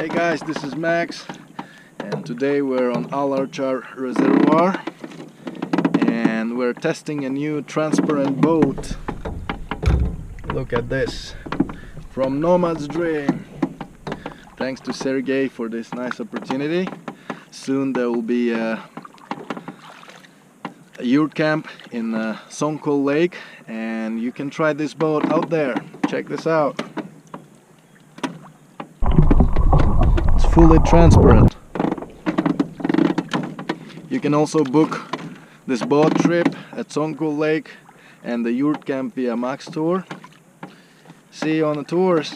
Hey guys, this is Max, and today we're on Al-Archar Reservoir and we're testing a new transparent boat. Look at this, from Nomad's dream. Thanks to Sergey for this nice opportunity. Soon there will be a yurt camp in Sonkul lake, and you can try this boat out there. Check this out. It's fully transparent. You can also book this boat trip at Sonkul lake and the yurt camp via Max Tour. See you on the tours.